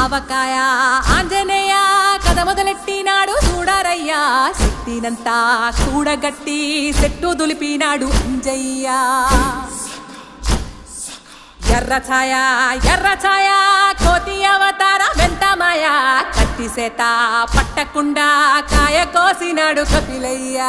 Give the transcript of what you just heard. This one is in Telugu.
ఆవకాయ ఆంజనేయ కథ మొదలెట్టినాడు చూడరయ్యా శక్తినంతా కూడగట్టి చెట్టు దులిపినాడు అంజయ్య ఎర్ర ఛాయ కోతి అవతార వెంటమాయ కత్తి సేత పట్టకుండా కాయ కోసినాడు కపిలయ్య